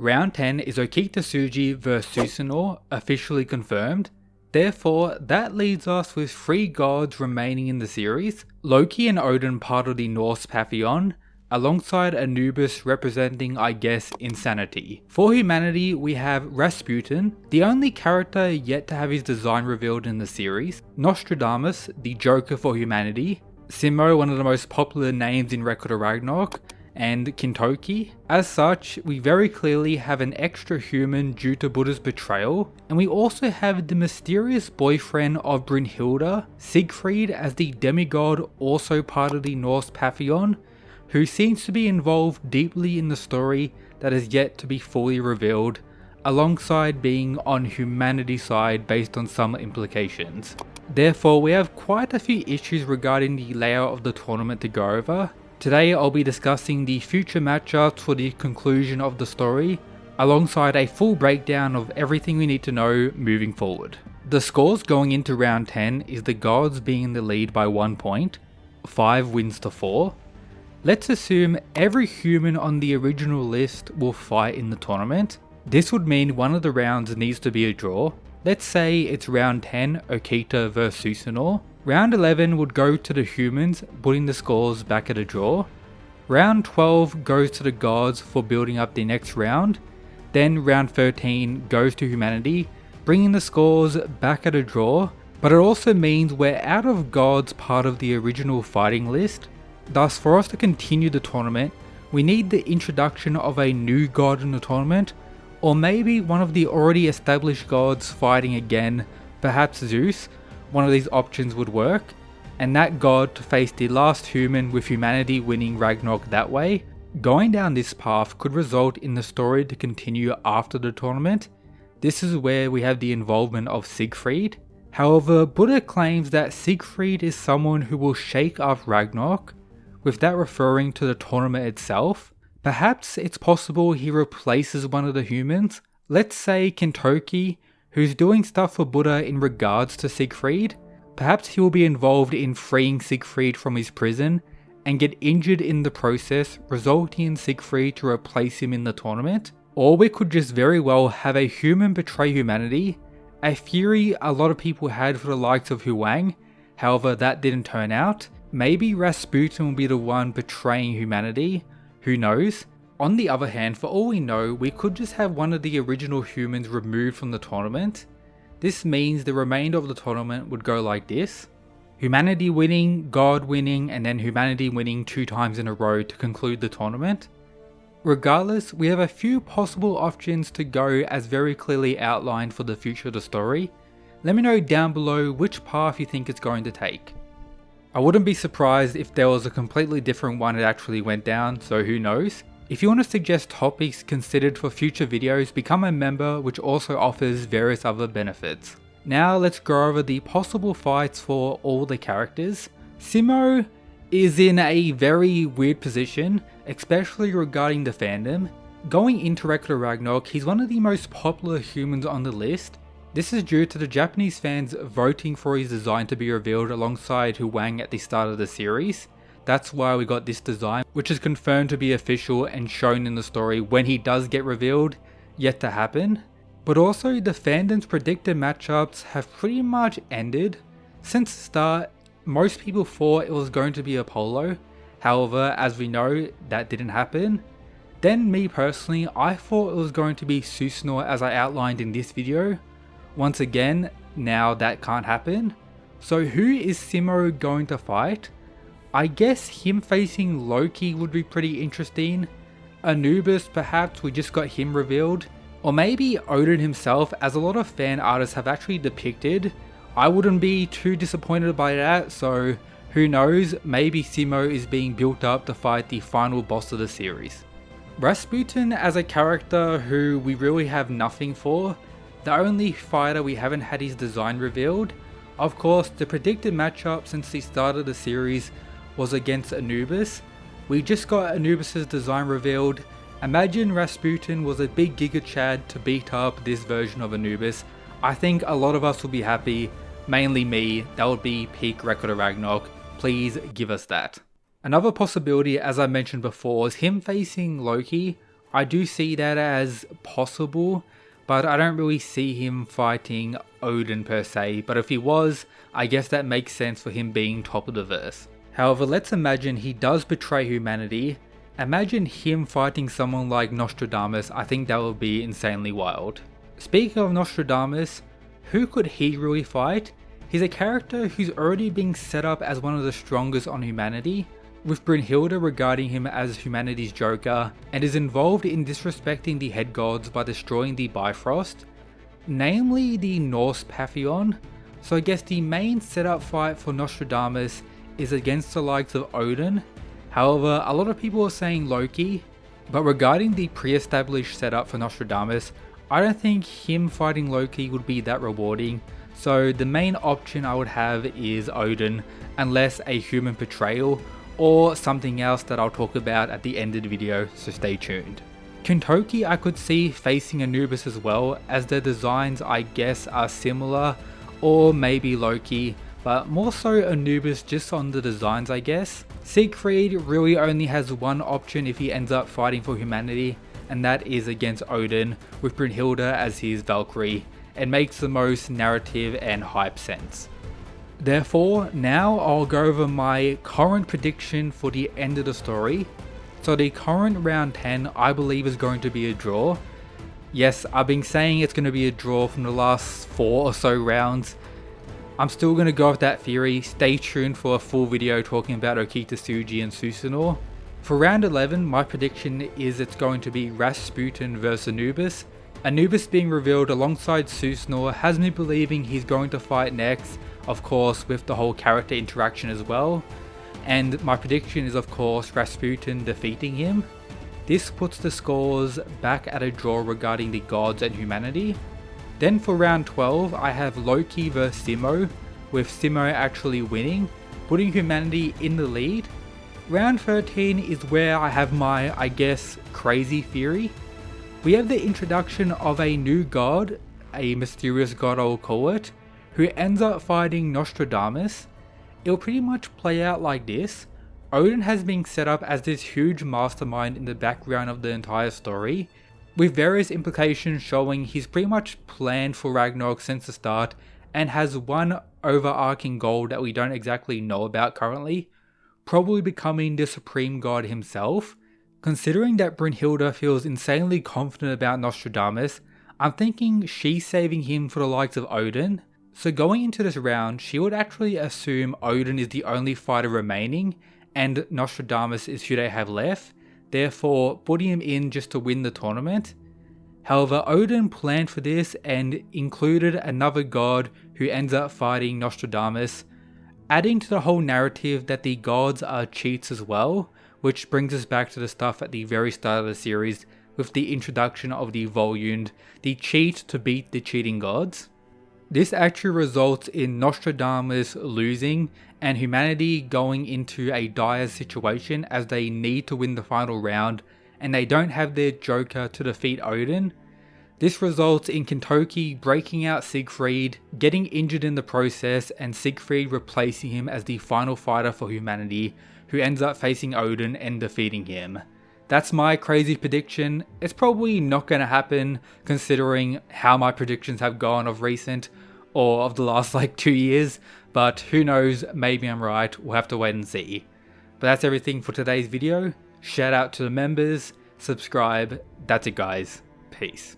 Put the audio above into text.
Round 10 is Okita Tsuji vs Susanoo, officially confirmed. Therefore, that leaves us with 3 gods remaining in the series. Loki and Odin part of the Norse pantheon, alongside Anubis representing, I guess, insanity. For humanity, we have Rasputin, the only character yet to have his design revealed in the series, Nostradamus, the Joker for humanity, Simo, one of the most popular names in Record of Ragnarok, and Kintoki. As such, we very clearly have an extra human due to Buddha's betrayal, and we also have the mysterious boyfriend of Brynhilde, Siegfried, as the demigod, also part of the Norse pantheon, who seems to be involved deeply in the story that is yet to be fully revealed, alongside being on humanity's side based on some implications. Therefore, we have quite a few issues regarding the layout of the tournament to go over. Today I'll be discussing the future matchups for the conclusion of the story, alongside a full breakdown of everything we need to know moving forward. The scores going into round 10 is the gods being in the lead by 1 point, 5 wins to 4. Let's assume every human on the original list will fight in the tournament. This would mean one of the rounds needs to be a draw. Let's say it's round 10, Okita vs Susanoo. Round 11 would go to the humans, putting the scores back at a draw. Round 12 goes to the gods for building up the next round. Then round 13 goes to humanity, bringing the scores back at a draw. But it also means we're out of gods part of the original fighting list. Thus, for us to continue the tournament, we need the introduction of a new god in the tournament, or maybe one of the already established gods fighting again, perhaps Zeus. One of these options would work, and that god to face the last human, with humanity winning Ragnarok that way. Going down this path could result in the story to continue after the tournament. This is where we have the involvement of Siegfried. However, Buddha claims that Siegfried is someone who will shake up Ragnarok, with that referring to the tournament itself. Perhaps it's possible he replaces one of the humans, let's say Kintoki, who's doing stuff for Buddha in regards to Siegfried. Perhaps he will be involved in freeing Siegfried from his prison and get injured in the process, resulting in Siegfried to replace him in the tournament. Or we could just very well have a human betray humanity, a theory a lot of people had for the likes of Huang, however that didn't turn out. Maybe Rasputin will be the one betraying humanity, who knows? On the other hand, for all we know, we could just have one of the original humans removed from the tournament. This means the remainder of the tournament would go like this: humanity winning, God winning, and then humanity winning 2 times in a row to conclude the tournament. Regardless, we have a few possible options to go as very clearly outlined for the future of the story. Let me know down below which path you think it's going to take. I wouldn't be surprised if there was a completely different one it actually went down, so who knows. If you want to suggest topics considered for future videos, become a member, which also offers various other benefits. Now let's go over the possible fights for all the characters. Simo is in a very weird position, especially regarding the fandom. Going into Record of Ragnarok, he's one of the most popular humans on the list. This is due to the Japanese fans voting for his design to be revealed alongside Huang at the start of the series. That's why we got this design, which is confirmed to be official and shown in the story when he does get revealed, yet to happen. But also, the fandom's predicted matchups have pretty much ended. Since the start, most people thought it was going to be Apollo. However, as we know, that didn't happen. Then me personally, I thought it was going to be Susanoo, as I outlined in this video. Once again, now that can't happen. So who is Simo going to fight? I guess him facing Loki would be pretty interesting. Anubis, perhaps, we just got him revealed. Or maybe Odin himself, as a lot of fan artists have actually depicted. I wouldn't be too disappointed by that, so who knows, maybe Simo is being built up to fight the final boss of the series. Rasputin as a character who we really have nothing for. The only fighter we haven't had his design revealed. Of course, the predicted matchup since the start of the series was against Anubis. We just got Anubis' design revealed. Imagine Rasputin was a big Giga Chad to beat up this version of Anubis. I think a lot of us will be happy, mainly me. That would be peak Record of Ragnarok. Please give us that. Another possibility, as I mentioned before, is him facing Loki. I do see that as possible, but I don't really see him fighting Odin per se, but if he was, I guess that makes sense for him being top of the verse. However, let's imagine he does betray humanity. Imagine him fighting someone like Nostradamus. I think that would be insanely wild. Speaking of Nostradamus, who could he really fight? He's a character who's already being set up as one of the strongest on humanity, with Brynhilde regarding him as humanity's Joker, and is involved in disrespecting the head gods by destroying the Bifrost, namely the Norse Pantheon. So I guess the main setup fight for Nostradamus is against the likes of Odin. However, a lot of people are saying Loki, but regarding the pre-established setup for Nostradamus, I don't think him fighting Loki would be that rewarding. So the main option I would have is Odin, unless a human portrayal or something else that I'll talk about at the end of the video, so stay tuned. Kentoki I could see facing Anubis as well, as their designs I guess are similar, or maybe Loki, but more so Anubis just on the designs I guess. Siegfried really only has one option if he ends up fighting for humanity, and that is against Odin, with Brynhilde as his Valkyrie. It makes the most narrative and hype sense. Therefore, now I'll go over my current prediction for the end of the story. So the current round 10 I believe is going to be a draw. Yes, I've been saying it's going to be a draw from the last 4 or so rounds. I'm still going to go with that theory. Stay tuned for a full video talking about Okita Tsuji and Susanoo. For round 11, my prediction is it's going to be Rasputin versus Anubis. Anubis being revealed alongside Susanoo has me believing he's going to fight next, of course with the whole character interaction as well. And my prediction is of course Rasputin defeating him. This puts the scores back at a draw regarding the gods and humanity. Then for round 12, I have Loki versus Simo, with Simo actually winning, putting humanity in the lead. Round 13 is where I have my, I guess, crazy theory. We have the introduction of a new god, a mysterious god I will call it, who ends up fighting Nostradamus. It'll pretty much play out like this. Odin has been set up as this huge mastermind in the background of the entire story, with various implications showing he's pretty much planned for Ragnarok since the start and has one overarching goal that we don't exactly know about currently, probably becoming the supreme god himself. Considering that Brynhilde feels insanely confident about Nostradamus, I'm thinking she's saving him for the likes of Odin. So going into this round, she would actually assume Odin is the only fighter remaining and Nostradamus is who they have left, therefore putting him in just to win the tournament. However, Odin planned for this and included another god who ends up fighting Nostradamus, adding to the whole narrative that the gods are cheats as well, which brings us back to the stuff at the very start of the series with the introduction of the Volund, the cheat to beat the cheating gods. This actually results in Nostradamus losing and humanity going into a dire situation as they need to win the final round and they don't have their Joker to defeat Odin. This results in Kentoki breaking out Siegfried, getting injured in the process, and Siegfried replacing him as the final fighter for humanity, who ends up facing Odin and defeating him. That's my crazy prediction. It's probably not going to happen considering how my predictions have gone of recent or of the last like 2 years, but who knows, maybe I'm right, we'll have to wait and see. But that's everything for today's video. Shout out to the members, subscribe, that's it guys, peace.